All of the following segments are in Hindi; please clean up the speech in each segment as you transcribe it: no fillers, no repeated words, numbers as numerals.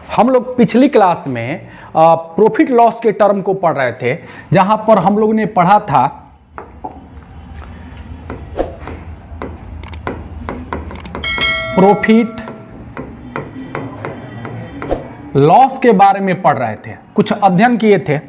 हम लोग पिछली क्लास में प्रॉफिट लॉस के टर्म को पढ़ रहे थे, जहां पर हम लोग ने पढ़ा था प्रॉफिट लॉस के बारे में पढ़ रहे थे, कुछ अध्ययन किए थे।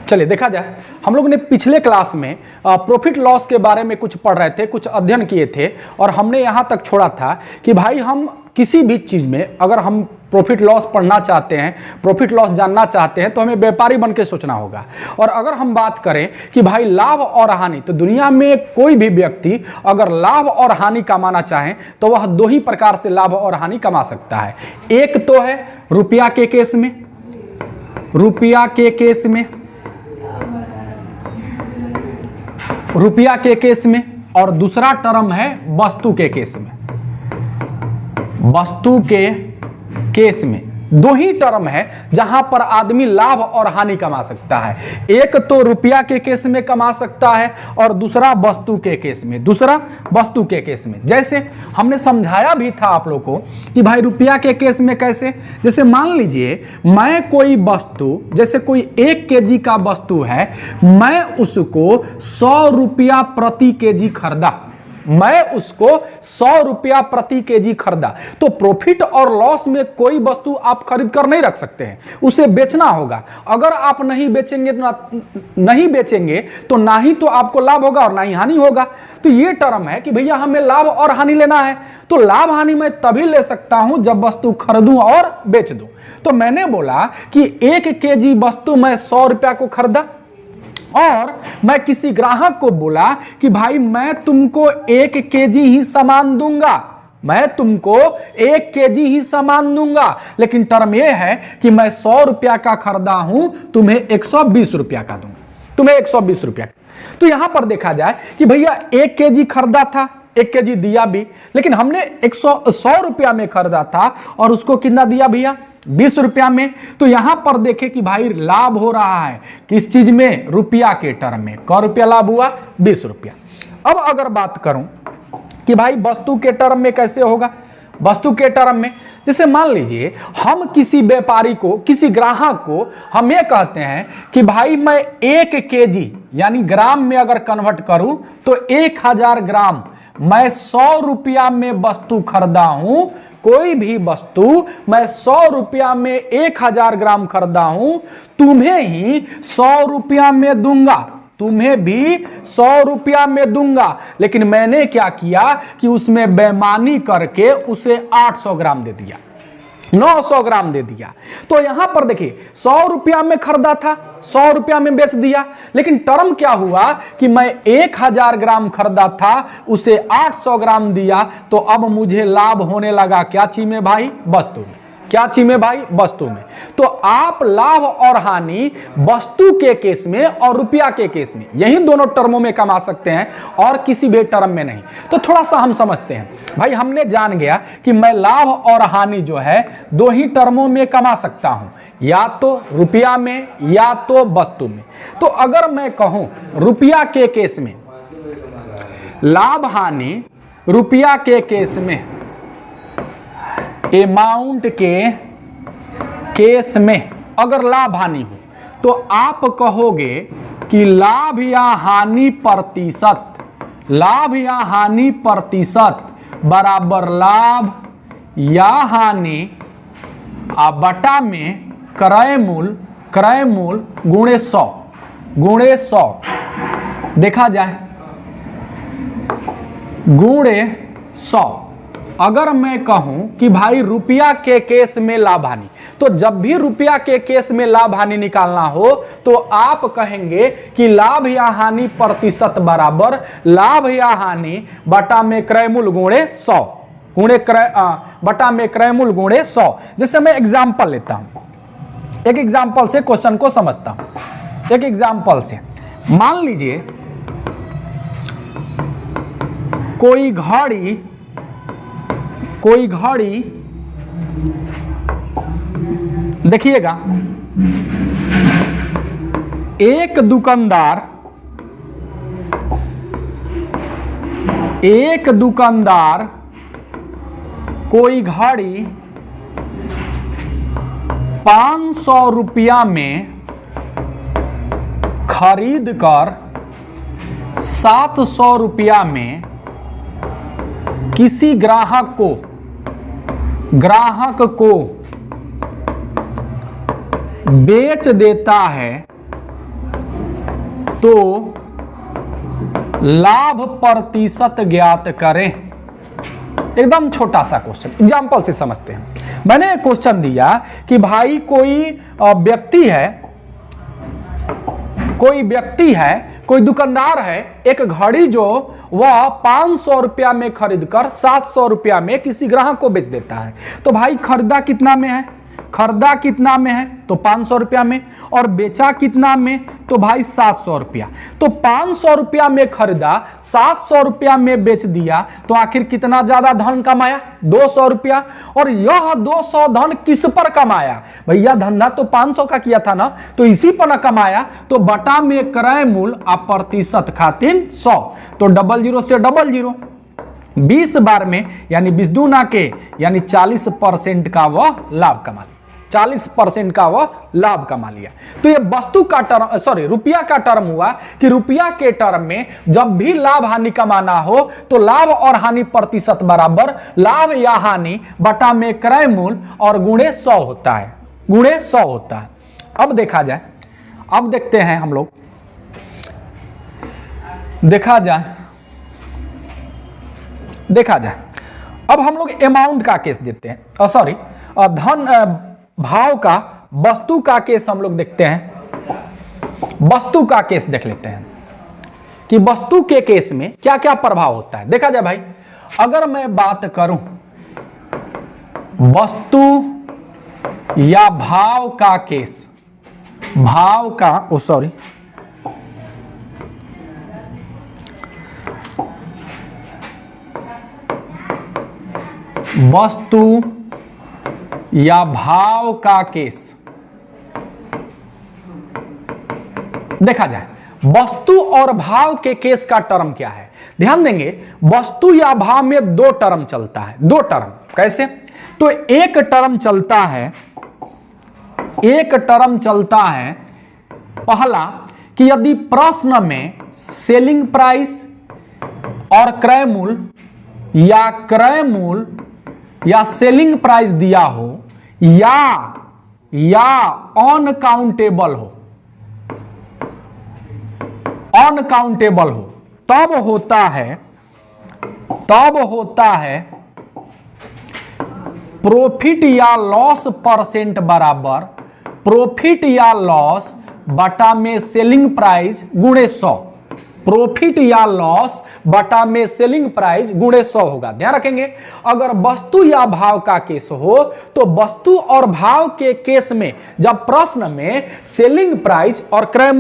चलिए देखा जाए, हम लोग ने पिछले क्लास में प्रॉफिट लॉस के बारे में कुछ पढ़ रहे थे, कुछ अध्ययन किए थे, और हमने यहां तक छोड़ा था कि भाई हम किसी भी चीज में अगर हम प्रॉफिट लॉस पढ़ना चाहते हैं, प्रॉफिट लॉस जानना चाहते हैं, तो हमें व्यापारी बन के सोचना होगा। और अगर हम बात करें कि भाई लाभ और हानि, तो दुनिया में कोई भी व्यक्ति अगर लाभ और हानि कमाना चाहे तो वह दो ही प्रकार से लाभ और हानि कमा सकता है। एक तो है रुपया के केस में, रुपया के केस में, रुपया के केस में, और दूसरा टर्म है वस्तु के केस में। वस्तु के केस में दो ही टर्म है जहां पर आदमी लाभ और हानि कमा सकता है। एक तो रुपया के केस में कमा सकता है और दूसरा वस्तु के केस में, दूसरा वस्तु के केस में। जैसे हमने समझाया भी था आप लोगों को कि भाई रुपया के केस में कैसे, जैसे मान लीजिए मैं कोई वस्तु, जैसे कोई 1 केजी का वस्तु है, मैं उसको 100 रुपया प्रति केजी खरीदा, मैं उसको 100 रुपया प्रति केजी खरीदा, तो प्रॉफिट और लॉस में कोई वस्तु आप खरीद कर नहीं रख सकते हैं, उसे बेचना होगा। अगर आप नहीं बेचेंगे तो ना ही तो आपको लाभ होगा और ना ही हानि होगा। तो ये टर्म है कि भैया हमें लाभ और हानि लेना है, तो लाभ हानि मैं तभी ले सकता हूं जब वस्तु खरीदूं और बेच दूं। तो मैंने बोला कि 1 केजी वस्तु मैं 100 रुपया को खरीदा, और मैं किसी ग्राहक को बोला कि भाई मैं तुमको 1 केजी ही सामान दूंगा, मैं तुमको 1 केजी ही सामान दूंगा, लेकिन टर्म यह है कि मैं 100 रुपया का खरीदा हूं, तुम्हें 120 रुपया का दूंगा, तुम्हें 120 रुपया। तो यहां पर देखा जाए कि भैया 1 केजी खरीदा था, 1 केजी दिया भी, लेकिन हमने 100 रुपया में खरीदा था और उसको कितना दिया भैया, 20 रुपया में। तो यहां पर देखें कि भाई लाभ हो रहा है किस चीज में, रुपया के टर्म में। क रुपया लाभ हुआ, 20 रुपया। अब अगर बात करूं कि भाई वस्तु के टर्म में कैसे होगा, वस्तु के टर्म में जैसे मान लीजिए हम किसी व्यापारी को, किसी ग्राहक को हम ये कहते हैं कि भाई मैं 1 केजी यानी ग्राम में अगर कन्वर्ट करूं तो 1000 ग्राम मैं 100 रुपया में वस्तु खरीदा हूं, कोई भी वस्तु मैं 100 रुपया में 1000 ग्राम खरीदा हूं, तुम्हें ही 100 रुपया में दूंगा, तुम्हें भी 100 रुपया में दूंगा। लेकिन मैंने क्या किया कि उसमें बेईमानी करके उसे 800 ग्राम दे दिया, 900 ग्राम दे दिया। तो यहां पर देखिए 100 रुपया में खरीदा था, 100 रुपया में बेच दिया, लेकिन टर्म क्या हुआ कि मैं 1000 ग्राम खरीदा था, उसे 800 ग्राम दिया, तो अब मुझे लाभ होने लगा क्या चीज में भाई, वस्तु में। क्या चीज में भाई, वस्तु में। तो आप लाभ और हानि वस्तु के केस में और रुपया के केस में, यही दोनों टर्मों में कमा सकते हैं और किसी भी टर्म में नहीं। तो थोड़ा सा हम समझते हैं भाई, हमने जान गया कि मैं लाभ और हानि जो है दो ही टर्मों में कमा सकता हूं, या तो रुपया में या तो वस्तु में। तो अगर मैं कहूं रुपया के केस में लाभ हानि, रुपया के केस में अमाउंट के केस में अगर लाभ हानि हो, तो आप कहोगे कि लाभ या हानि प्रतिशत, लाभ या हानि प्रतिशत बराबर लाभ या हानि बटा में क्रय मूल्य, क्रय मूल्य गुणे 100, गुणे 100 देखा जाए, गुणे 100। अगर मैं कहूं कि भाई रुपया के केस में लाभ हानि, तो जब भी रुपया के केस में लाभ हानि निकालना हो तो आप कहेंगे कि लाभ या हानि प्रतिशत बराबर लाभ या हानि बटा में क्रय मूल्य गुणे 100, गुणे बटा में क्रय मूल्य गुणे 100। जैसे मैं एग्जांपल लेता हूं, एक एग्जांपल से क्वेश्चन को समझता हूं। एक एग्जांपल से मान लीजिए कोई घड़ी देखिएगा, एक दुकानदार कोई घड़ी 500 रुपया में खरीद कर 700 रुपया में किसी ग्राहक को बेच देता है तो लाभ प्रतिशत ज्ञात करें। एकदम छोटा सा क्वेश्चन, एग्जांपल से समझते हैं। मैंने एक क्वेश्चन दिया कि भाई कोई व्यक्ति है, कोई दुकानदार है, एक घड़ी जो वह 500 रुपया में खरीदकर 700 रुपया में किसी ग्राहक को बेच देता है। तो भाई खरीदा कितना में है? खरीदा कितना में है? तो 500 रुपया में। और बेचा कितना में? तो भाई 700 रुपया। तो 500 रुपया में खरीदा, 700 रुपया में बेच दिया, तो आखिर कितना ज्यादा धन कमाया? 200 रुपया। और यह 200 धन किस पर कमाया? भैया धंधा तो 500 का किया था ना, तो इसी पर ना कमाया। तो बटा में क्रय मूल्य आप प्रतिशत खातिर 100, तो 00 से 00 20 बार में यानी 20 दूना के यानी 40% का वह लाभ कमा लिया। 40% का वह लाभ कमा लिया। तो ये वस्तु का टर्म, सॉरी रुपया का टर्म हुआ कि रुपया के टर्म में जब भी लाभ हानि कमाना हो तो लाभ और हानि प्रतिशत बराबर लाभ या हानि बटा में क्रय मूल्य और गुणे 100 होता है, गुणे 100 होता है। अब देखा जाए, अब देखते हैं हम लोग, देखा जाए अब हम लोग अमाउंट का केस देते हैं, सॉरी धन भाव का, वस्तु का केस हम लोग देखते हैं। वस्तु का केस देख लेते हैं कि वस्तु के केस में क्या क्या प्रभाव होता है। देखा जाए भाई, अगर मैं बात करूं वस्तु या भाव का केस, भाव का वस्तु या भाव का केस देखा जाए, वस्तु और भाव के केस का टर्म क्या है? ध्यान देंगे, वस्तु या भाव में दो टर्म चलता है। दो टर्म कैसे? तो एक टर्म चलता है पहला कि यदि प्रश्न में सेलिंग प्राइस और क्रय मूल्य या क्रय मूल्य या सेलिंग प्राइस दिया हो या अनकाउंटेबल हो, तब होता है प्रॉफिट या लॉस परसेंट बराबर प्रॉफिट या लॉस बटा में सेलिंग प्राइस गुणे 100। प्रॉफिट या लॉस बटा में सेलिंग प्राइस गुणे 100 होगा। ध्यान रखेंगे, अगर वस्तु या भाव का केस हो तो वस्तु और भाव के केस में जब प्रश्न में सेलिंग प्राइस और क्रय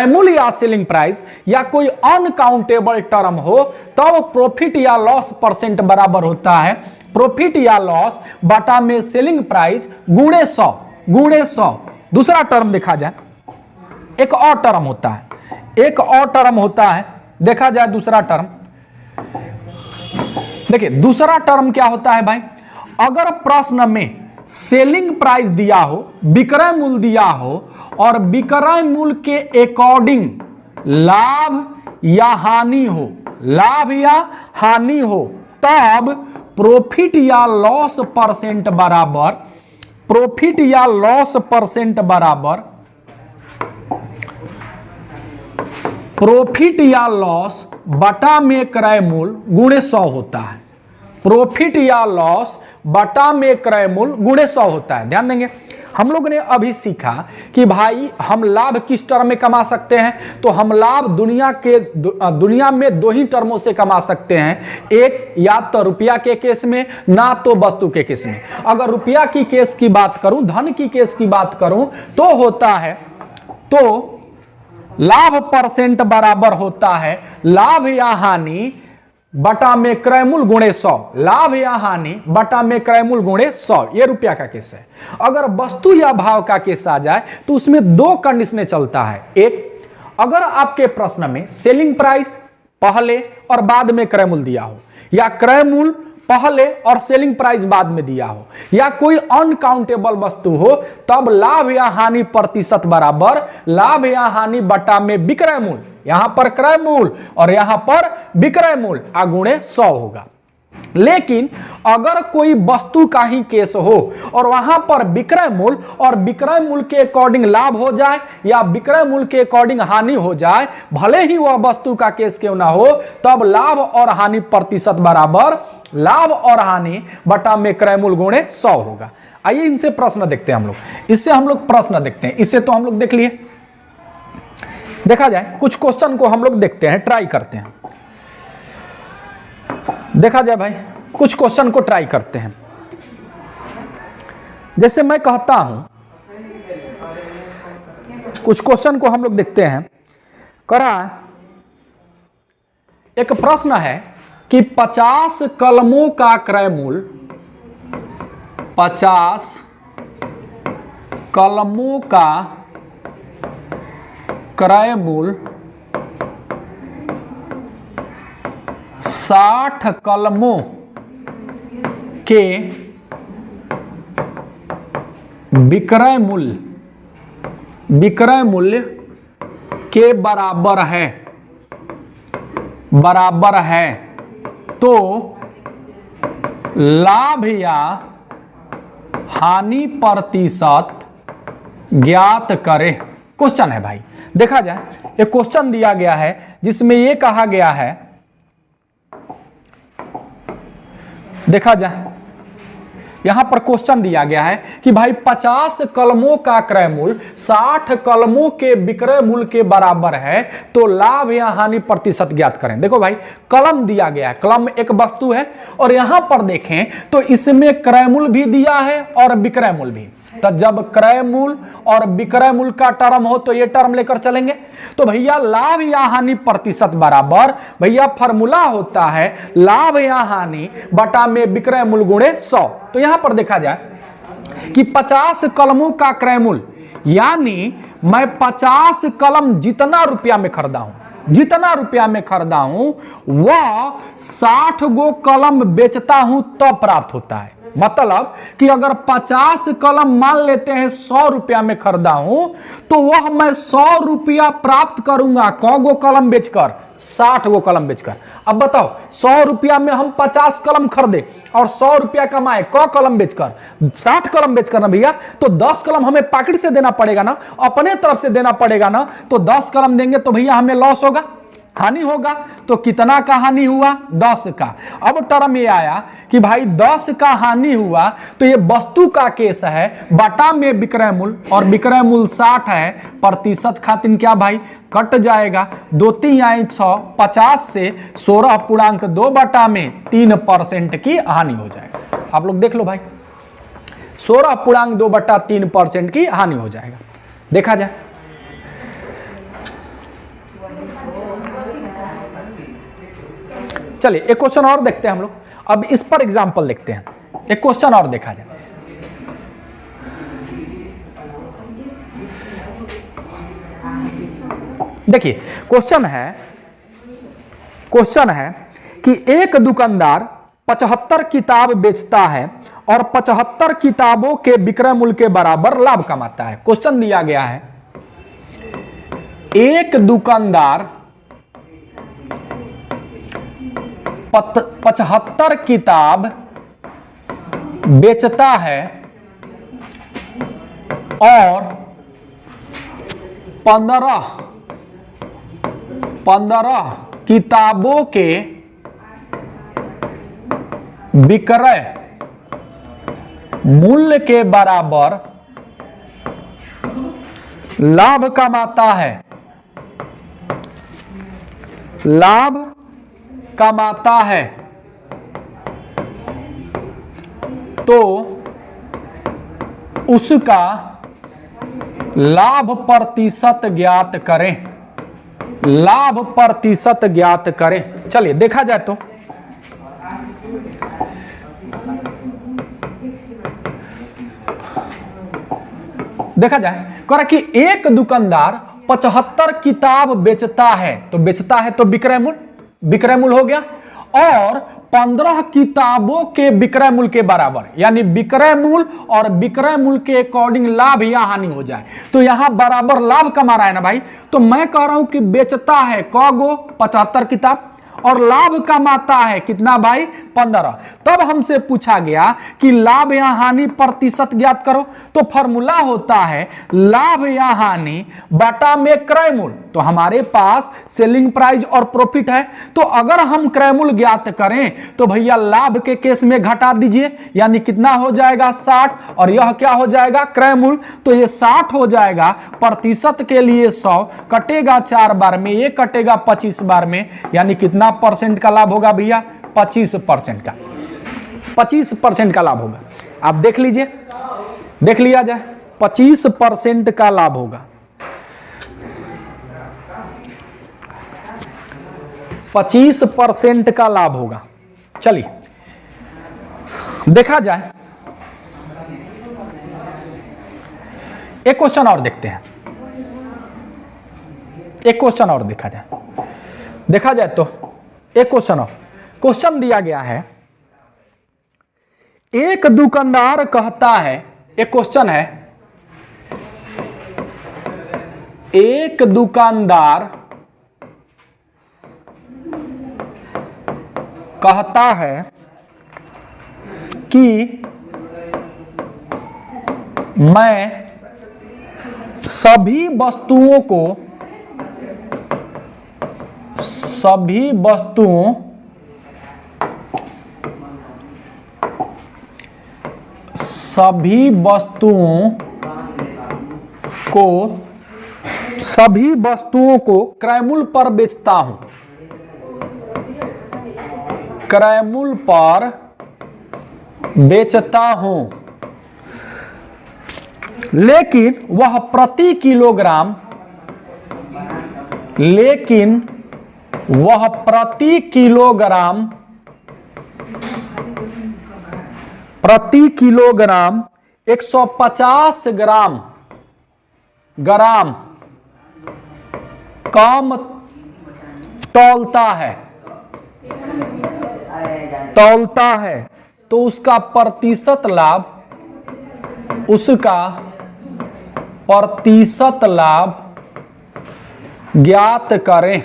मूल्य या सेलिंग प्राइस या कोई अनकाउंटेबल टर्म हो तब प्रॉफिट या लॉस परसेंट बराबर होता है प्रॉफिट या लॉस बटा में सेलिंग प्राइस गुणे 100। दूसरा टर्म देखा जाए, एक और टर्म होता है, देखा जाए दूसरा टर्म। देखिए दूसरा टर्म क्या होता है भाई, अगर प्रश्न में सेलिंग प्राइस दिया हो, विक्रय मूल्य दिया हो और विक्रय मूल्य के अकॉर्डिंग लाभ या हानि हो, तब प्रॉफिट या लॉस परसेंट बराबर प्रॉफिट या लॉस बटा में क्रय मूल्य गुणे 100 होता है। प्रॉफिट या लॉस बटा में क्रय मूल्य गुणे 100 होता है। ध्यान देंगे, हम लोग ने अभी सीखा कि भाई हम लाभ किस टर्म में कमा सकते हैं, तो हम लाभ दुनिया में दो ही टर्मों से कमा सकते हैं, एक या तो रुपया के केस में, ना तो वस्तु के केस में। अगर रुपया की केस की बात करूं, धन की केस की बात करूं तो होता है, तो लाभ परसेंट बराबर होता है लाभ या हानि बटा में क्रय मूल्य गुणे 100। लाभ या हानि बटा में क्रय मूल्य गुणे 100, ये रुपया का केस है। अगर वस्तु या भाव का केस आ जाए तो उसमें दो कंडीशनें चलता है। एक, अगर आपके प्रश्न में सेलिंग प्राइस पहले और बाद में क्रय मूल्य दिया हो, या क्रय मूल्य पहले और सेलिंग प्राइस बाद में दिया हो, या कोई अनकाउंटेबल वस्तु हो, तब लाभ या हानि प्रतिशत बराबर लाभ या हानि बटा में विक्रय मूल्य, यहां पर क्रय मूल्य और यहां पर विक्रय मूल्य अगुणे 100 होगा। लेकिन अगर कोई वस्तु का ही केस हो और वहां पर विक्रय मूल्य और विक्रय मूल्य के अकॉर्डिंग लाभ हो जाए या विक्रय मूल्य के अकॉर्डिंग हानि हो जाए, भले ही वह वस्तु का केस क्यों ना हो, तब लाभ और हानि प्रतिशत बराबर लाभ और हानि बटा में क्रय मूल्य गुणे 100 होगा। आइए इनसे प्रश्न देखते हैं हम लोग, इससे हम लोग प्रश्न देखते हैं। इससे तो हम लोग देख लिए, देखा जाए कुछ क्वेश्चन को हम लोग देखते हैं, ट्राई करते हैं। देखा जाए भाई, कुछ क्वेश्चन को ट्राई करते हैं। जैसे मैं कहता हूं, कुछ क्वेश्चन को हम लोग देखते हैं। करा एक प्रश्न है कि 50 कलमों का क्रय मूल्य, 50 कलमों का क्रय मूल्य 60 कलमों के विक्रय मूल्य के बराबर है, तो लाभ या हानि प्रतिशत ज्ञात करें। क्वेश्चन है भाई, देखा जाए एक क्वेश्चन दिया गया है जिसमें यह कहा गया है, देखा जाए यहां पर क्वेश्चन दिया गया है कि भाई 50 कलमों का क्रय मूल्य 60 कलमों के विक्रय मूल्य के बराबर है, तो लाभ या हानि प्रतिशत ज्ञात करें। देखो भाई, कलम दिया गया है, कलम एक वस्तु है और यहां पर देखें तो इसमें क्रय मूल्य भी दिया है और विक्रय मूल्य भी। तो जब क्रय मूल्य और विक्रय मूल्य का टर्म हो तो ये टर्म लेकर चलेंगे। तो भैया लाभ या हानि प्रतिशत बराबर, भैया फॉर्मूला होता है लाभ या हानि बटा में विक्रय मूल्य गुणे 100। तो यहां पर देखा जाए कि 50 कलमों का क्रय मूल्य, यानी मैं 50 कलम जितना रुपया में खरीदा हूं, जितना रुपया में खरीदा हूं वह 60 गो कलम बेचता हूं तब प्राप्त होता है। मतलब कि अगर 50 कलम मान लेते हैं 100 रुपया में खरीदा हूं, तो वह मैं 100 रुपया प्राप्त करूंगा कौ गो कलम बेचकर, 60 गो कलम बेचकर। अब बताओ 100 रुपया में हम 50 कलम खरीदे और 100 रुपया कमाए कौ कलम बेचकर, 60 कलम बेचकर ना भैया, तो 10 कलम हमें पॉकेट से देना पड़ेगा ना, अपने तरफ से देना पड़ेगा ना। तो 10 कलम देंगे तो भैया हमें लॉस होगा, हानि होगा। तो कितना का हानि हुआ, 10 का। अब टर्म ये आया कि भाई 10 का हानि हुआ, तो ये वस्तु का केस है, बटा में विक्रय मूल्य और विक्रय मूल्य 60 है, प्रतिशत खातिर क्या भाई कट जाएगा, 2 3 आए 6, 50 से 16.2 बटा में 3% की हानि हो जाएगा। आप लोग देख लो भाई, 16.2 बटा 3% की हानि हो जाएगा। देखा जाए चलिए एक क्वेश्चन और देखते हैं हम लोग। अब इस पर एग्जांपल देखते हैं, एक क्वेश्चन और देखा जाए। देखिए क्वेश्चन है कि एक दुकानदार 75 किताब बेचता है और 75 किताबों के विक्रय मूल्य के बराबर लाभ कमाता है। क्वेश्चन दिया गया है, एक दुकानदार 75 किताब बेचता है और 15 किताबों के विक्रय मूल्य के बराबर लाभ कमाता है, लाभ कमाता है, तो उसका लाभ प्रतिशत ज्ञात करें, लाभ प्रतिशत ज्ञात करें। चलिए देखा जाए तो देखा जाए करा कि एक दुकानदार 75 किताब बेचता है, तो बेचता है तो विक्रय मूल्य हो गया, और 15 किताबों के विक्रय मूल्य के बराबर, यानी विक्रय मूल्य और विक्रय मूल्य के अकॉर्डिंग लाभ या हानि हो जाए। तो यहां बराबर लाभ कमा रहा है ना भाई, तो मैं कह रहा हूं कि बेचता है कौगो 75 किताब और लाभ कमाता है कितना भाई 15। तब हमसे पूछा गया कि लाभ या हानि प्रतिशत ज्ञात करो, तो फॉर्मूला होता है लाभ या हानि बटा में क्रय मूल्य। तो हमारे पास सेलिंग प्राइस और प्रॉफिट है, तो अगर हम क्रय मूल्य ज्ञात करें तो भैया लाभ के केस में घटा दीजिए, यानी कितना हो जाएगा 60, और यह क्या हो जाएगा क्रय मूल्य, तो ये 60 हो जाएगा। प्रतिशत के लिए 100 कटेगा 4 बार में, ये कटेगा 25 बार में, यानी कितना परसेंट का लाभ होगा भैया 25% का, 25% का लाभ होगा। आप देख लीजिए, देख लिया जाए, 25% का लाभ होगा, 25% का लाभ होगा। चलिए देखा जाए, एक क्वेश्चन और देखते हैं, एक क्वेश्चन और देखा जाए तो एक क्वेश्चन और, क्वेश्चन दिया गया है, एक दुकानदार कहता है, एक क्वेश्चन है, एक दुकानदार कहता है कि मैं सभी वस्तुओं को क्रय मूल्य पर बेचता हूं, क्रय मूल्य पर बेचता हूं, लेकिन वह प्रति किलोग्राम प्रति किलोग्राम 150 ग्राम कम तौलता है, तो उसका प्रतिशत लाभ ज्ञात करें।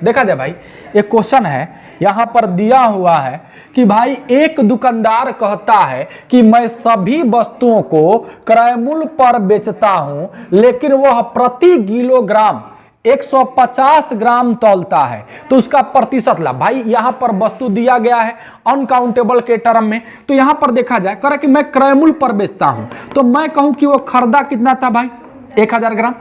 देखा जाए भाई, एक क्वेश्चन है यहां पर दिया हुआ है कि भाई एक दुकानदार कहता है कि मैं सभी वस्तुओं को क्रय मूल्य पर बेचता हूं, लेकिन वह प्रति किलोग्राम 150 ग्राम तौलता है, तो उसका प्रतिशत लाभ। भाई यहां पर वस्तु दिया गया है अनकाउंटेबल के टर्म में, तो यहां पर देखा जाए कह रहा कि मैं क्रय मूल्य पर बेचता हूं, तो मैं कहूं कि वो खरीदा कितना था भाई 1000 ग्राम,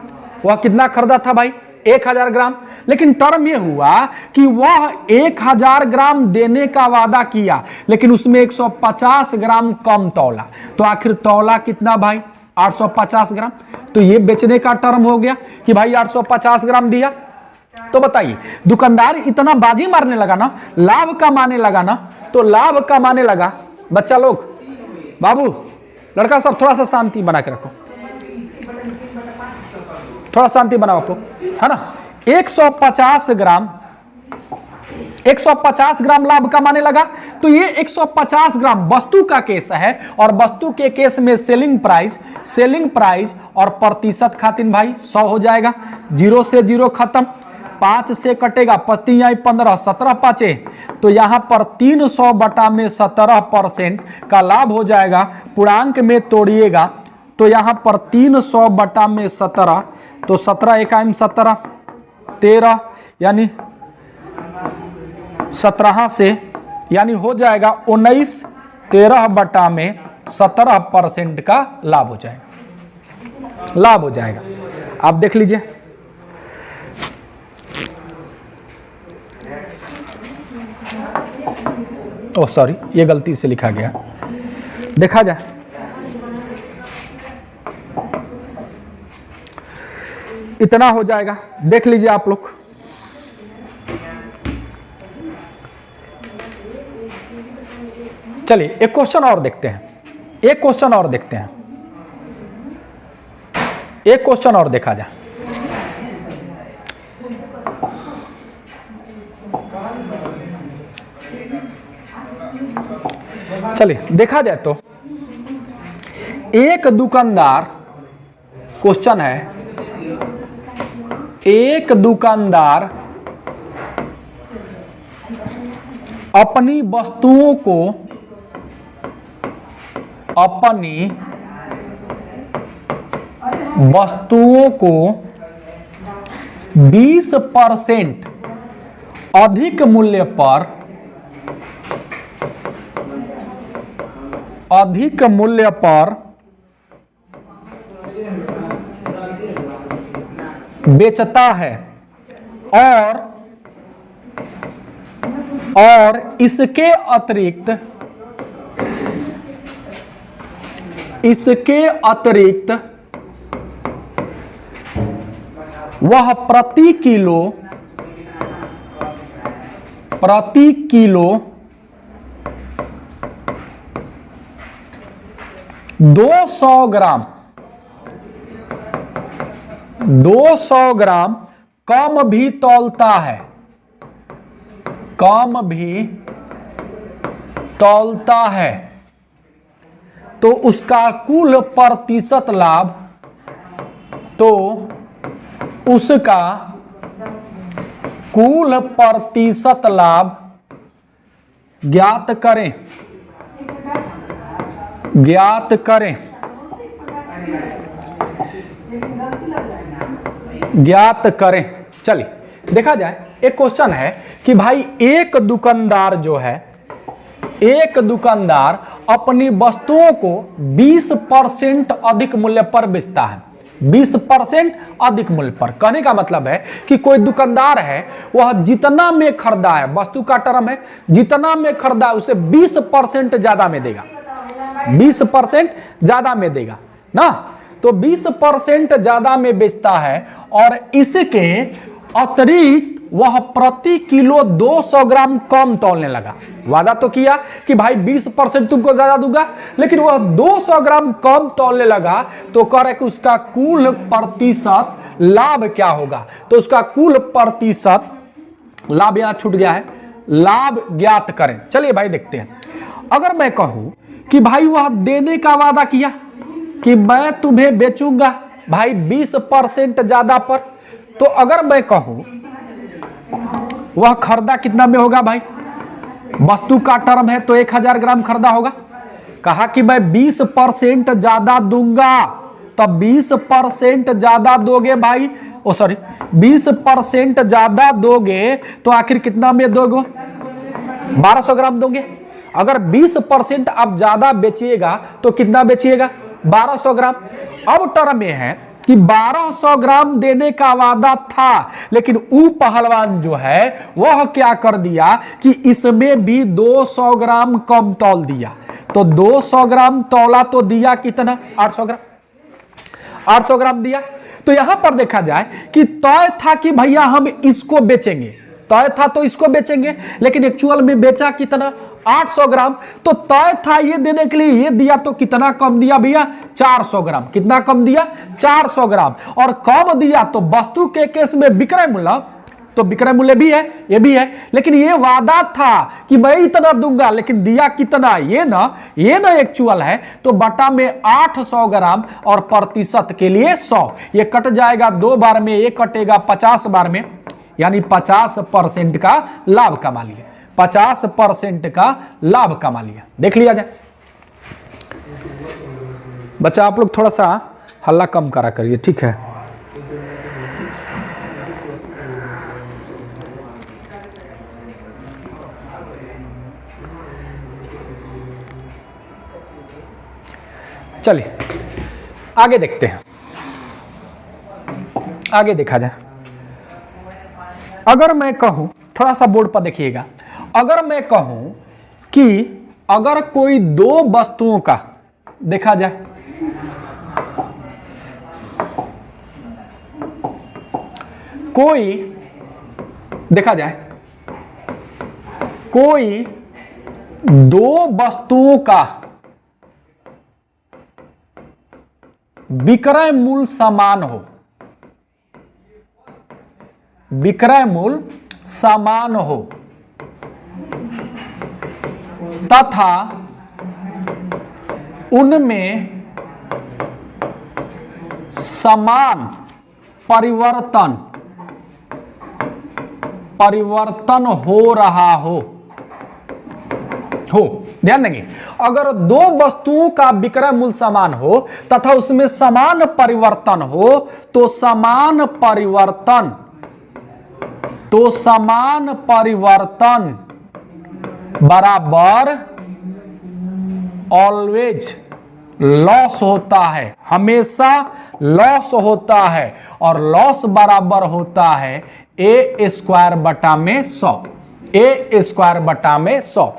वह कितना खरीदा था भाई 1000 ग्राम, लेकिन टर्म यह हुआ कि वह 1000 ग्राम देने का वादा किया, लेकिन उसमें 150 ग्राम कम तौला, तो आखिर तौला कितना भाई 850 ग्राम। तो ये बेचने का टर्म हो गया कि भाई 850 ग्राम दिया। तो बताइए दुकानदार इतना बाजी मारने लगा ना, लाभ कमाने लगा ना, तो लाभ कमाने लगा। बच्चा लोग, बाबू, लड़का सब थोड़ा सा शांति बना के रखो, थोड़ा शांति बनाओ आप लोग, है ना। 150 ग्राम लाभ कमाने लगा, तो ये 150 ग्राम वस्तु का केस है, और वस्तु के केस में सेलिंग प्राइस और प्रतिशत खातिर भाई 100 हो जाएगा, 0 से 0 खत्म, 5 से कटेगा 5 15 17 5, तो यहां पर 300 बटा में 17% का लाभ हो जाएगा। पूर्णांक में तोड़िएगा तो यहां पर 300 बटा में 17, तो 17 1 17 13, यानी 17 से यानी हो जाएगा 19, 13 बटा में 17% का लाभ हो जाएगा। आप देख लीजिए, ओह सॉरी, ये गलती से लिखा गया, देखा जाए। इतना हो जाएगा, देख लीजिए आप लोग। चलिए एक क्वेश्चन और देखते हैं, एक क्वेश्चन और देखा जाए। चलिए देखा जाए तो एक दुकानदार, क्वेश्चन है, एक दुकानदार अपनी वस्तुओं को 20% अधिक मूल्य पर बेचता है और इसके अतिरिक्त वह प्रति किलो 200 ग्राम कम भी तौलता है, तो उसका कुल प्रतिशत लाभ ज्ञात करें। चलिए देखा जाए, एक क्वेश्चन है कि भाई एक दुकानदार अपनी वस्तुओं को 20% अधिक मूल्य पर बेचता है। 20% अधिक मूल्य पर, कहने का मतलब है कि कोई दुकानदार है, वह जितना में खरीदा है, वस्तु का टर्म है, जितना में खरीदा है उसे 20% ज्यादा में देगा, 20% ज्यादा में देगा ना। तो 20% ज्यादा में बेचता है और इसके अतिरिक्त वह प्रति किलो 200 ग्राम कम तौलने लगा। वादा तो किया कि भाई 20% तुमको ज्यादा दूंगा, लेकिन वह 200 ग्राम कम तौलने लगा, तो कह रहे कि उसका कुल प्रतिशत लाभ क्या होगा। तो उसका कुल प्रतिशत लाभ यहां छूट गया है, लाभ ज्ञात करें। चलिए भाई देखते हैं। अगर मैं कहूं कि भाई वह देने का वादा किया कि मैं तुम्हें बेचूंगा भाई 20% ज्यादा पर, तो अगर मैं कहूं वह खरीदा कितना में होगा भाई, वस्तु का टर्म है तो 1000 ग्राम खरीदा होगा। कहा कि मैं 20% ज्यादा दूंगा, तब 20% ज्यादा दोगे भाई, 20% ज्यादा दोगे तो आखिर कितना में दोगे, 1200 ग्राम दोगे। अगर 20% आप ज्यादा बेचिएगा तो कितना बेचिएगा, 1200 ग्राम। अब टर्म में है कि 1200 ग्राम देने का वादा था, लेकिन ऊ पहलवान जो है वह क्या कर दिया कि इसमें भी 200 ग्राम कम तौल दिया। तो 200 ग्राम तौला तो दिया कितना, 800 ग्राम, 800 ग्राम दिया। तो यहां पर देखा जाए कि तय था कि भैया हम इसको बेचेंगे, तय था तो इसको बेचेंगे, लेकिन एक्चुअल में बेचा कितना, 800 ग्राम। तो तय था ये देने के लिए, ये दिया तो कितना कम दिया भैया, 400 ग्राम। कितना कम दिया, 400 ग्राम। और कम दिया तो वस्तु के केस में विक्रय मूल्य, तो विक्रय मूल्य भी है, ये भी है, लेकिन ये वादा था कि मैं इतना दूंगा, लेकिन दिया कितना, ये ना एक्चुअल है। तो बटा में 800 ग्राम और प्रतिशत के लिए 100, ये कट जाएगा 2 बार में, ये कटेगा 50 बार में, यानी 50% का लाभ कमा लिया, 50% का लाभ कमा लिया। देख लिया जाए बच्चा, आप लोग थोड़ा सा हल्ला कम करा करिए, ठीक है। चलिए आगे देखते हैं, आगे देखा जाए। अगर मैं कहूं, थोड़ा सा बोर्ड पर देखिएगा, अगर मैं कहूं कि अगर कोई 2 वस्तुओं का, देखा जाए, कोई, देखा जाए, कोई 2 वस्तुओं का विक्रय मूल्य समान हो, विक्रय मूल्य समान हो, तथा उनमें समान परिवर्तन हो रहा हो। ध्यान देंगे, अगर दो वस्तुओं का विक्रय मूल्य समान हो तथा उसमें समान परिवर्तन हो तो समान परिवर्तन बराबर ऑलवेज लॉस होता है, हमेशा लॉस होता है, और लॉस बराबर होता है ए स्क्वायर बटा में 100, ए स्क्वायर बटा में 100।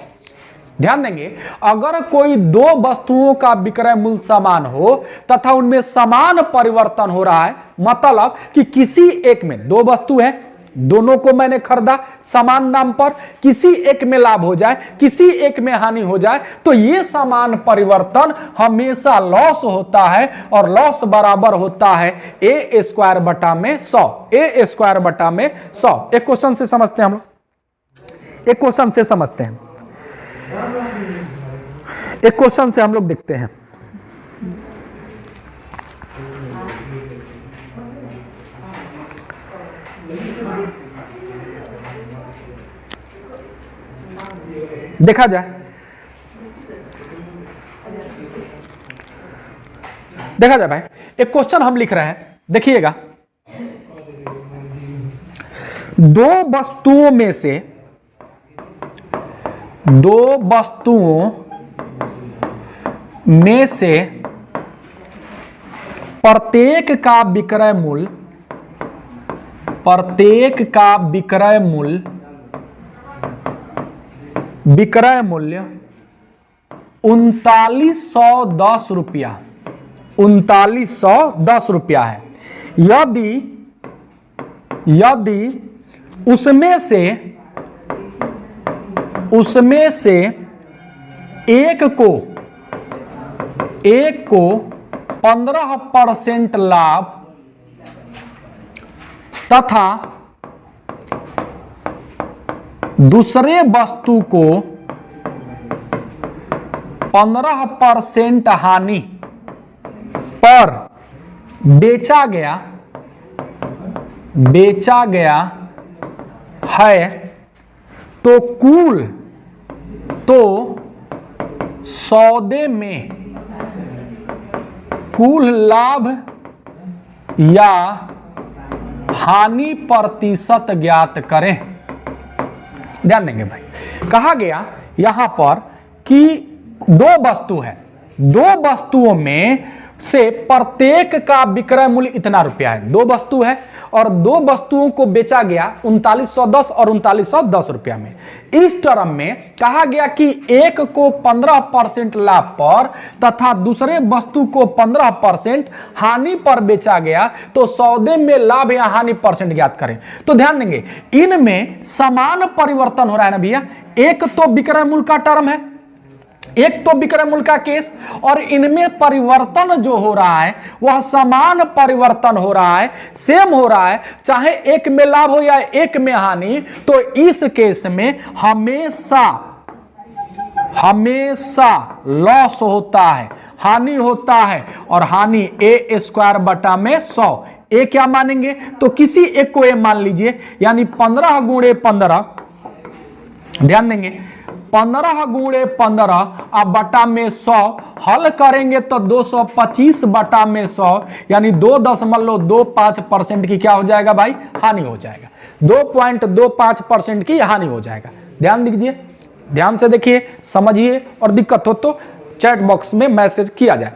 ध्यान देंगे, अगर कोई दो वस्तुओं का विक्रय मूल्य समान हो तथा उनमें समान परिवर्तन हो रहा है, मतलब कि किसी एक में, दो वस्तु है, दोनों को मैंने खरीदा समान दाम पर, किसी एक में लाभ हो जाए, किसी एक में हानि हो जाए, तो ये समान परिवर्तन हमेशा लॉस होता है, और लॉस बराबर होता है ए स्क्वायर बटा में 100, ए स्क्वायर बटा में 100। एक क्वेश्चन से समझते हैं हम लोग, एक क्वेश्चन से समझते हैं, एक क्वेश्चन से हम लोग देखते हैं। देखा जाए, देखा जाए भाई, एक क्वेश्चन हम लिख रहे हैं, देखिएगा, दो वस्तुओं में से प्रत्येक का विक्रय मूल्य 3910 रुपया, 3910 रुपया है। यदि उसमें से एक को 15% लाभ तथा दूसरे वस्तु को 15% हानि पर बेचा गया है, तो सौदे में कुल लाभ या हानि प्रतिशत ज्ञात करें। ध्यान देंगे भाई, कहा गया यहां पर कि दो वस्तु है, दो वस्तुओं में से प्रत्येक का विक्रय मूल्य इतना रुपया है, दो वस्तु है और दो वस्तुओं को बेचा गया 3910 और 3910 रुपया में। इस टर्म में कहा गया कि एक को 15% लाभ पर तथा दूसरे वस्तु को 15% हानि पर बेचा गया, तो सौदे में लाभ या हानि परसेंट ज्ञात करें। तो ध्यान देंगे, इनमें समान परिवर्तन हो रहा है ना भैया, एक तो विक्रय मूल्य का टर्म है, एक तो विक्रय मूल्य का केस, और इनमें परिवर्तन जो हो रहा है वह समान परिवर्तन हो रहा है, सेम हो रहा है, चाहे एक में लाभ हो या एक में हानि। तो इस केस में हमेशा लॉस होता है, हानि होता है, और हानि ए स्क्वायर बटा में 100। ए क्या मानेंगे, तो किसी एक को ए मान लीजिए, यानी 15 गुणे 15, ध्यान देंगे 15 गुणे 15 अब बटा में 100 हल करेंगे तो 225 बटा में 100 यानी 2.25% की क्या हो जाएगा भाई, हानि हो जाएगा, 2.25% की हानि हो जाएगा। ध्यान दीजिए, ध्यान से देखिए, समझिए, और दिक्कत हो तो चैट बॉक्स में मैसेज किया जाए।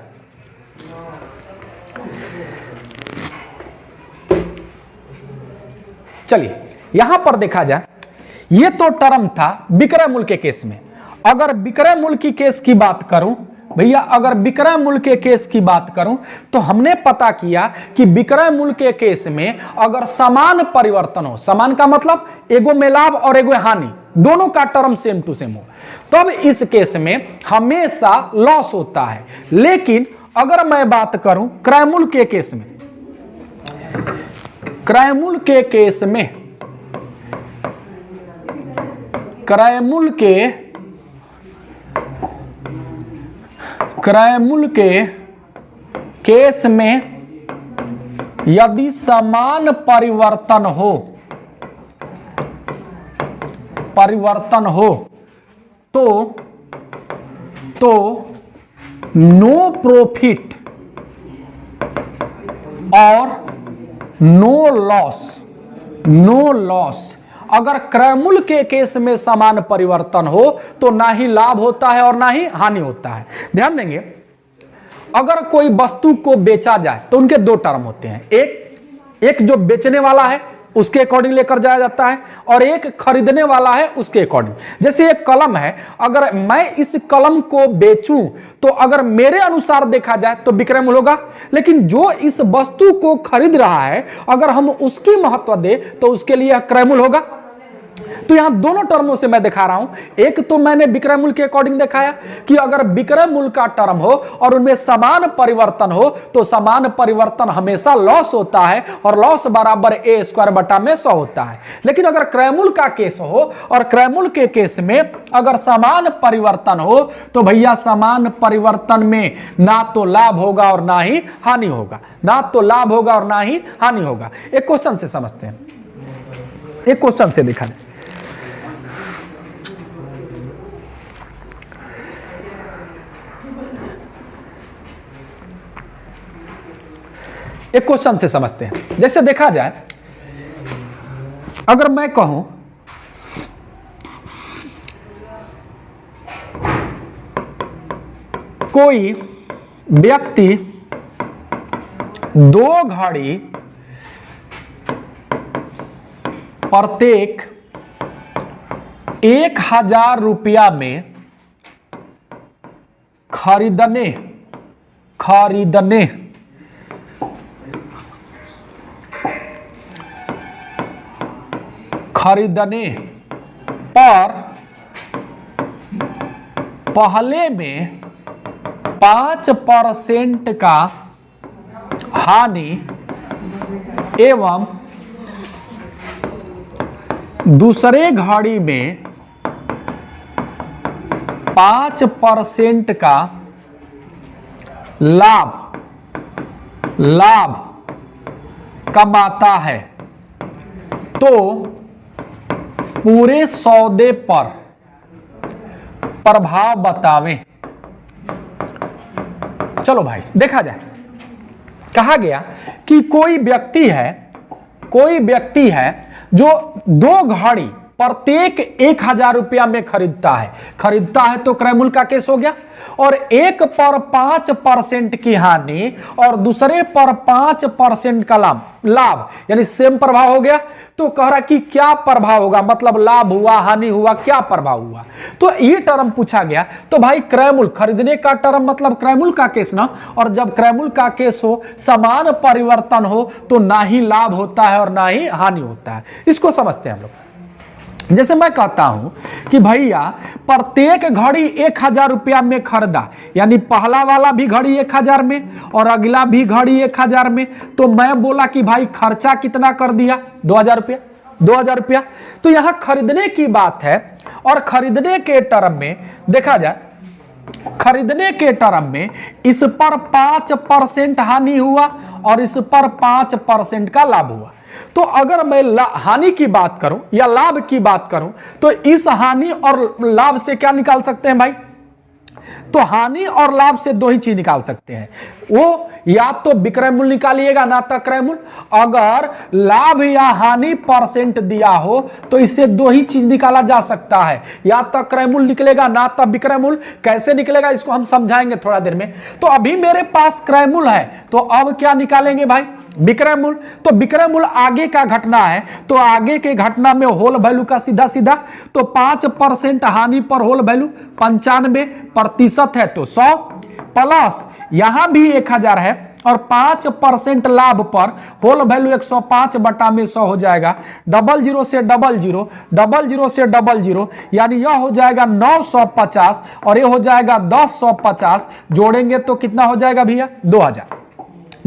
चलिए यहां पर देखा जाए, ये तो टर्म था विक्रय मूल्य के केस में। अगर विक्रय मूल्य की केस की बात करूं भैया, अगर विक्रय मूल्य के केस की बात करूं तो हमने पता किया कि विक्रय मूल्य के केस में अगर समान परिवर्तन हो, समान का मतलब एगो में लाभ और एगो हानि, दोनों का टर्म सेम टू सेम हो, तब इस केस में हमेशा लॉस होता है। लेकिन अगर मैं बात करूं क्रय मूल्य के केस में, क्रय मूल्य के केस में, क्रय मूल्य के क्रय मूल्य के केस में यदि समान परिवर्तन हो तो नो प्रॉफिट और नो लॉस। अगर क्रय मूल्य के केस में समान परिवर्तन हो तो ना ही लाभ होता है और ना ही हानि होता है। ध्यान देंगे, अगर कोई वस्तु को बेचा जाए तो उनके दो टर्म होते हैं, एक जो बेचने वाला है उसके अकॉर्डिंग लेकर जाया जाता है और एक खरीदने वाला है उसके अकॉर्डिंग। जैसे एक कलम है, अगर मैं इस कलम को बेचूं तो अगर मेरे अनुसार देखा जाए तो विक्रय मूल्य होगा, लेकिन जो इस वस्तु को खरीद रहा है अगर हम उसकी महत्व दे तो उसके लिए क्रय मूल्य होगा। तो यहां दोनों टर्मों से मैं दिखा रहा हूं, एक तो मैंने विक्रय मूल्य के अकॉर्डिंग दिखाया कि अगर विक्रय मूल्य का टर्म हो और उनमें समान परिवर्तन हो तो समान परिवर्तन हमेशा लॉस होता है और लॉस बराबर ए स्क्वायर बटा में 100 होता है। लेकिन अगर क्रय मूल्य का केस हो और क्रय मूल्य के केस में अगर समान परिवर्तन हो तो भैया समान परिवर्तन में ना तो लाभ होगा और ना ही हानि होगा, ना तो लाभ होगा और ना ही हानि होगा। एक क्वेश्चन से समझते हैं, एक क्वेश्चन से दिखा दें। एक क्वेश्चन से समझते हैं। जैसे देखा जाए, अगर मैं कहूं कोई व्यक्ति 2 घड़ी प्रत्येक 1000 रुपया में खरीदने पर पहले में 5% का हानि एवं दूसरे घड़ी में 5% का लाभ कमाता है तो पूरे सौदे पर प्रभाव बतावें। चलो भाई देखा जाए, कहा गया कि कोई व्यक्ति है जो 2 घड़ी प्रत्येक 1000 रुपया में खरीदता है तो क्रय मूल्य का केस हो गया, और एक पर 5% की हानि और दूसरे पर 5% का लाभ यानी सेम प्रभाव हो गया। तो कह रहा कि क्या प्रभाव होगा, मतलब लाभ हुआ हानि हुआ, क्या प्रभाव हुआ। तो ये टर्म पूछा गया। तो भाई क्रय मूल्य खरीदने का टर्म मतलब क्रय मूल्य का केस ना, और जब क्रय मूल्य का केस हो समान परिवर्तन हो तो ना ही लाभ होता है और ना ही हानि होता है। इसको समझते हैं हम लोग। जैसे मैं कहता हूं कि भैया प्रत्येक घड़ी 1000 रुपया में खरीदा, यानी पहला वाला भी घड़ी 1000 में और अगला भी घड़ी 1000 में, तो मैं बोला कि भाई खर्चा कितना कर दिया 2000 रुपया। तो यहां खरीदने की बात है और खरीदने के टर्म में देखा जाए, खरीदने के टर्म में इस पर 5% हानि हुआ और इस पर 5% का लाभ हुआ। तो अगर मैं हानि की बात करूं या लाभ की बात करूं तो इस हानि और लाभ से क्या निकाल सकते हैं भाई, तो हानि और लाभ से 2 ही चीज निकाल सकते हैं, वो या तो विक्रय मूल्य निकालिएगा ना तो क्रय मूल्य। अगर लाभ या हानि परसेंट दिया हो तो इससे 2 ही चीज निकाला जा सकता है, या तो क्रय मूल्य निकलेगा ना तो विक्रय मूल्य। कैसे निकलेगा इसको हम समझाएंगे थोड़ा देर में। तो अभी मेरे पास क्रय मूल्य है तो अब क्या निकालेंगे भाई, विक्रय मूल्य। तो विक्रय मूल्य आगे का घटना है तो आगे के घटना में होल वैल्यू का सीधा सीधा, तो 5% हानि पर होल वैल्यू 95% है तो 100 प्लस यहां भी 1000 है और 5% लाभ पर होल वैल्यू 105 बटा में 100 हो जाएगा। 00 से 00, 00 से 00 यानी यह हो जाएगा 950 और यह हो जाएगा 1050। जोड़ेंगे तो कितना हो जाएगा भैया 2000,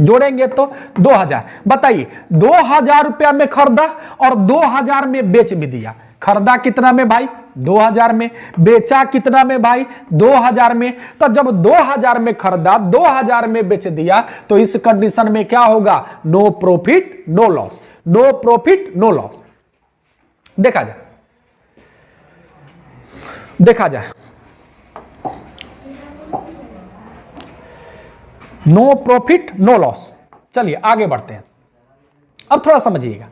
जोड़ेंगे तो 2000। बताइए 2000 रुपया में खरीदा और 2000 में बेच भी दिया। खरीदा कितना में भाई 2000 में। बेचा कितना में भाई? 2000 में। तो जब 2000 में खरीदा, 2000 में बेच दिया, तो इस कंडीशन में क्या होगा? No profit no loss, no profit no loss. देखा जाए, देखा जाए, नो प्रॉफिट नो लॉस। चलिए आगे बढ़ते हैं। अब थोड़ा समझिएगा,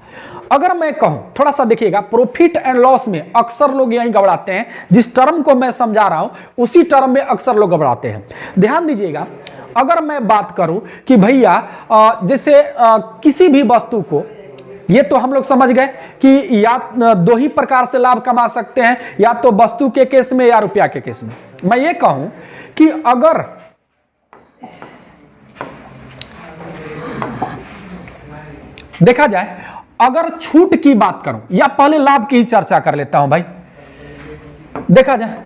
अगर मैं कहूं, थोड़ा सा देखिएगा, प्रॉफिट एंड लॉस में अक्सर लोग यही घबराते हैं। जिस टर्म को मैं समझा रहा हूं उसी टर्म में अक्सर लोग घबराते हैं। ध्यान दीजिएगा, अगर मैं बात करूं कि भैया जैसे किसी भी वस्तु को, ये तो हम लोग समझ गए कि या दो ही प्रकार से लाभ कमा सकते हैं, या तो वस्तु के केस में या रुपया के केस में। मैं ये कहूं कि अगर देखा जाए, अगर छूट की बात करूं, या पहले लाभ की ही चर्चा कर लेता हूं भाई। देखा जाए,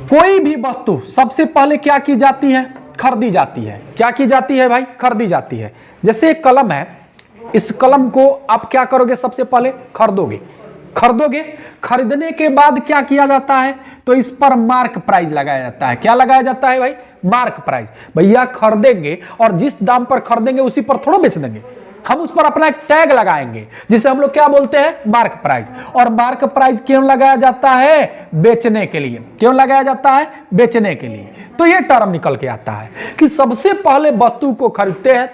कोई भी वस्तु सबसे पहले क्या की जाती है? खरीदी जाती है। क्या की जाती है भाई? खरीदी जाती है। जैसे एक कलम है, इस कलम को आप क्या करोगे? सबसे पहले खरीदोगे। खरीदोगे, खरीदने के बाद क्या किया जाता है? तो इस पर मार्क प्राइस लगाया जाता है। क्या लगाया जाता है भाई? Mark price. भैया खरीदेंगे और जिस दाम पर खरीदेंगे उसी पर थोड़ा बेच देंगे, हम उस पर अपना एक टैग लगाएंगे जिसे हम लोग क्या बोलते हैं? Mark price. और मार्क प्राइस क्यों लगाया जाता है? बेचने के लिए। क्यों लगाया जाता है? बेचने के लिए। तो ये टर्म निकल के आता है कि सबसे पहले वस्तु को खरीदते हैं,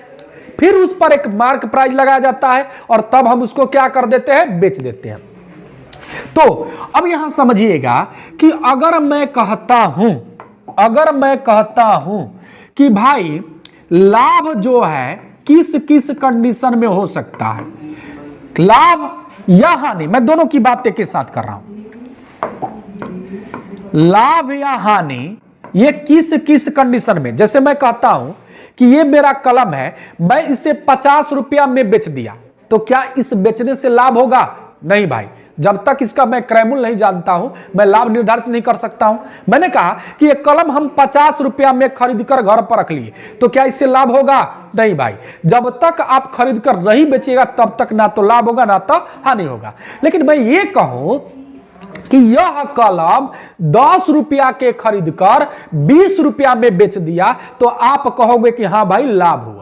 फिर उस पर एक मार्क प्राइस लगाया जाता है, और तब हम उसको क्या कर देते हैं? बेच देते हैं। तो अब यहां समझिएगा कि अगर मैं कहता हूं कि भाई लाभ जो है किस किस कंडीशन में हो सकता है, लाभ या हानि, मैं दोनों की बात एक साथ कर रहा हूं, लाभ या हानि ये किस किस कंडीशन में। जैसे मैं कहता हूं कि ये मेरा कलम है, मैं इसे 50 रुपया में बेच दिया, तो क्या इस बेचने से लाभ होगा? नहीं भाई, जब तक इसका मैं क्रय मूल्य नहीं जानता हूं मैं लाभ निर्धारित नहीं कर सकता हूं। मैंने कहा कि एक कलम हम 50 रुपया में खरीद कर घर पर रख लिए, तो क्या इससे लाभ होगा? नहीं भाई, जब तक आप खरीद कर नहीं बेचिएगा तब तक ना तो लाभ होगा ना तो हानि होगा। लेकिन मैं ये कहूं कि यह कलम 10 रुपया के खरीद कर 20 रुपया में बेच दिया, तो आप कहोगे कि हां भाई लाभ हुआ।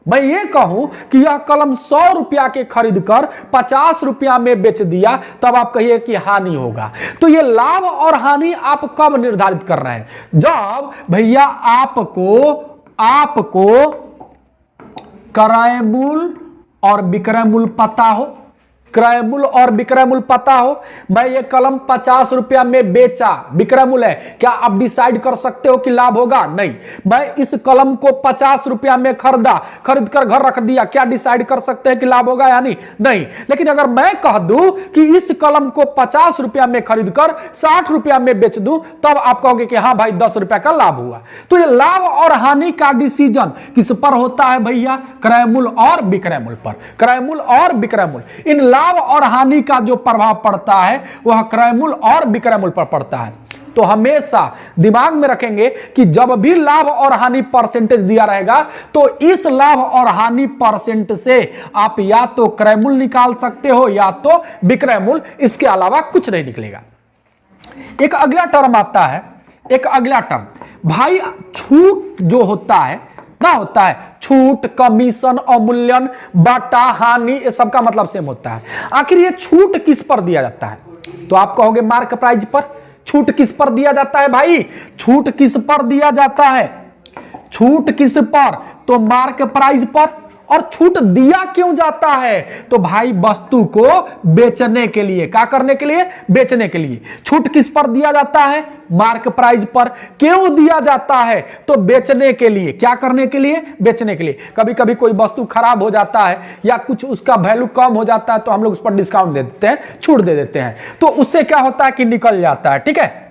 मैं ये कहूं कि यह कलम 100 रुपया के खरीद कर 50 रुपया में बेच दिया, तब आप कहिए कि हानि होगा। तो ये लाभ और हानि आप कब निर्धारित कर रहे हैं? जब भैया आपको क्रय मूल्य और विक्रय मूल्य पता हो। क्रय मूल्य और विक्रय मूल्य पता हो। मैं ये कलम 50 रुपया में बेचा, विक्रय मूल्य है, क्या आप डिसाइड कर सकते हो कि लाभ होगा? नहीं। मैं इस कलम को 50 रुपया में खरीदा, खरीद कर घर रख दिया, क्या डिसाइड कर सकते हैं कि लाभ होगा या नहीं? नहीं। लेकिन अगर मैं कह दूं कि इस कलम को 50 रुपया में खरीद कर 60 रुपया में बेच दूं, तब आप कहोगे कि हाँ भाई 10 रुपया का लाभ हुआ। तो ये लाभ और हानि का डिसीजन किस पर होता है भैया? क्रय मूल्य और विक्रय मूल्य पर। क्रय मूल्य और विक्रय मूल्य, इन लाभ और हानि का जो प्रभाव पड़ता है वह क्रय मूल्य और विक्रय मूल्य पर पड़ता है। तो हमेशा दिमाग में रखेंगे कि जब भी लाभ और हानि परसेंटेज दिया रहेगा, तो इस लाभ और हानि परसेंट से आप या तो क्रय मूल्य निकाल सकते हो या तो विक्रय मूल्य, इसके अलावा कुछ नहीं निकलेगा। एक अगला टर्म आता है, एक अगला टर्म भाई, छूट जो होता है ना, होता है छूट, कमीशन, अवमूल्यन, बाटा, हानि, ये सबका मतलब सेम होता है। आखिर ये छूट किस पर दिया जाता है? तो आप कहोगे मार्क प्राइस पर। छूट किस पर दिया जाता है भाई? छूट किस पर दिया जाता है? छूट किस पर? तो मार्क प्राइस पर। और छूट दिया क्यों जाता है? तो भाई वस्तु को बेचने के लिए। क्या करने के लिए? बेचने के लिए। छूट किस पर दिया जाता है? मार्क प्राइस पर। क्यों दिया जाता है? तो बेचने के लिए। क्या करने के लिए? बेचने के लिए। कभी कभी कोई वस्तु खराब हो जाता है या कुछ उसका वैल्यू कम हो जाता है, तो हम लोग उस पर डिस्काउंट दे देते हैं, छूट दे देते हैं, तो उससे क्या होता है कि निकल जाता है। ठीक है,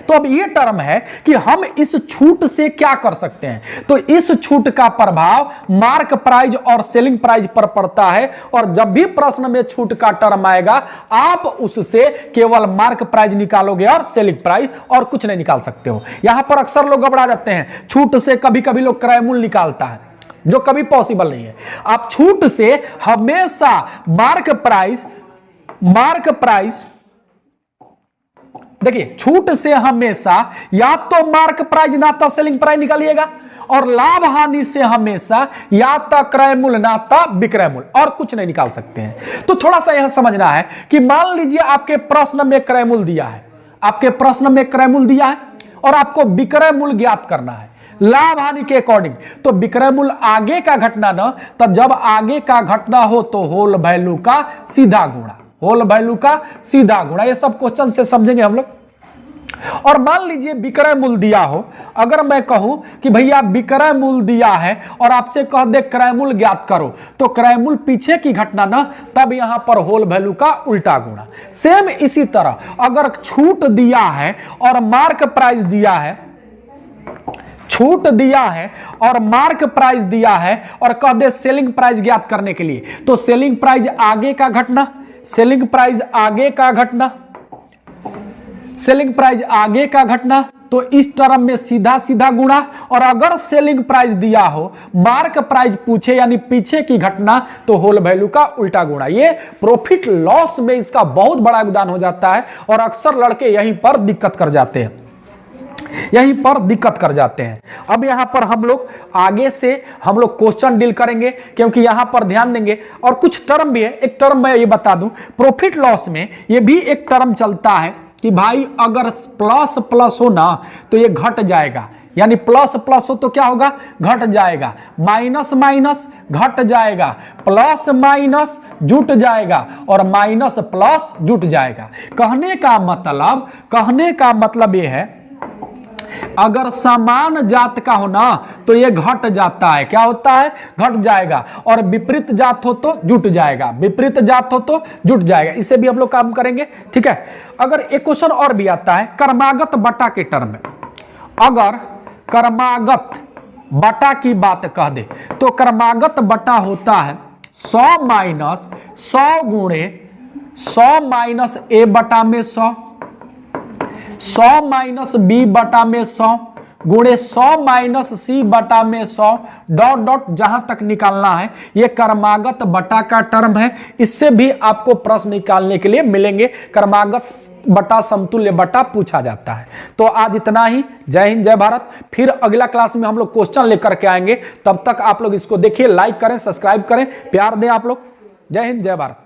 तो अब ये टर्म है कि हम इस छूट से क्या कर सकते हैं। तो इस छूट का प्रभाव मार्क प्राइस और सेलिंग प्राइस पर पड़ता है, और जब भी प्रश्न में छूट का टर्म आएगा आप उससे केवल मार्क प्राइस निकालोगे और सेलिंग प्राइस, और कुछ नहीं निकाल सकते हो। यहां पर अक्सर लोग घबरा जाते हैं। छूट से कभी कभी लोग क्रय मूल्य निकालता है, जो कभी पॉसिबल नहीं है। आप छूट से हमेशा मार्क प्राइस देखिए छूट से हमेशा या तो मार्क प्राइस ना तो सेलिंग प्राइस निकालिएगा, और लाभ हानि से हमेशा या तो क्रय मूल्य ना तो विक्रय मूल्य, और कुछ नहीं निकाल सकते हैं। तो थोड़ा सा यहां समझना है कि मान लीजिए आपके प्रश्न में क्रय मूल्य दिया है, आपके प्रश्न में क्रय मूल्य दिया है और आपको विक्रय मूल्य ज्ञात करना है लाभ हानि के अकॉर्डिंग। तो विक्रय मूल्य आगे का घटना ना, तो जब आगे का घटना हो तो होल वैल्यू का सीधा गुणा, होल वैल्यू का सीधा गुणा। ये सब क्वेश्चन से समझेंगे हम लोग। और मान लीजिए विक्रय मूल्य दिया हो, अगर मैं कहूं कि भैया विक्रय मूल्य दिया है और आपसे कह दे क्रय मूल्य ज्ञात करो, तो क्रय मूल्य पीछे की घटना ना, तब यहां पर होल वैल्यू का उल्टा गुणा। सेम इसी तरह अगर छूट दिया है और मार्क प्राइस दिया है, छूट दिया है और मार्क प्राइस दिया है और कह दे सेलिंग प्राइस ज्ञात करने के लिए, तो सेलिंग प्राइस आगे का घटना, सेलिंग प्राइस आगे का घटना, सेलिंग प्राइस आगे का घटना, तो इस टर्म में सीधा सीधा गुणा। और अगर सेलिंग प्राइस दिया हो मार्क प्राइस पूछे यानी पीछे की घटना, तो होल वैल्यू का उल्टा गुणा। ये प्रॉफिट लॉस में इसका बहुत बड़ा योगदान हो जाता है और अक्सर लड़के यहीं पर दिक्कत कर जाते हैं, यहीं पर दिक्कत कर जाते हैं। अब यहां पर हम लोग आगे से हम लोग क्वेश्चन डील करेंगे, क्योंकि यहां पर ध्यान देंगे। और कुछ टर्म भी है, एक टर्म मैं ये बता दूं, प्रॉफिट लॉस में ये भी एक टर्म चलता है कि भाई अगर प्लस प्लस हो ना तो ये घट जाएगा, यानी प्लस प्लस हो तो क्या होगा, घट जाएगा, माइनस माइनस घट जाएगा, प्लस माइनस जुट जाएगा और माइनस प्लस जुट जाएगा। कहने का मतलब ये है अगर समान जात का हो ना तो ये घट जाता है, क्या होता है, घट जाएगा, और विपरीत जात हो तो जुट जाएगा, विपरीत जात हो तो जुट जाएगा। इससे भी हम लोग काम करेंगे, ठीक है। अगर एक क्वेश्चन और भी आता है कर्मागत बटा के टर्म में, अगर कर्मागत बटा की बात कह दे तो कर्मागत बटा होता है 100 माइनस 100 गुणे 100 माइनस ए बटा में 100, 100 माइनस बी बटा में 100 गुणे 100 माइनस सी बटा में 100 डॉट डॉट जहां तक निकालना है। यह कर्मागत बटा का टर्म है। इससे भी आपको प्रश्न निकालने के लिए मिलेंगे, कर्मागत बटा समतुल्य बटा पूछा जाता है। तो आज इतना ही। जय हिंद जय भारत। फिर अगला क्लास में हम लोग क्वेश्चन लेकर के आएंगे। तब तक आप लोग इसको देखिए, लाइक करें, सब्सक्राइब करें, प्यार दें आप लोग। जय हिंद जय भारत।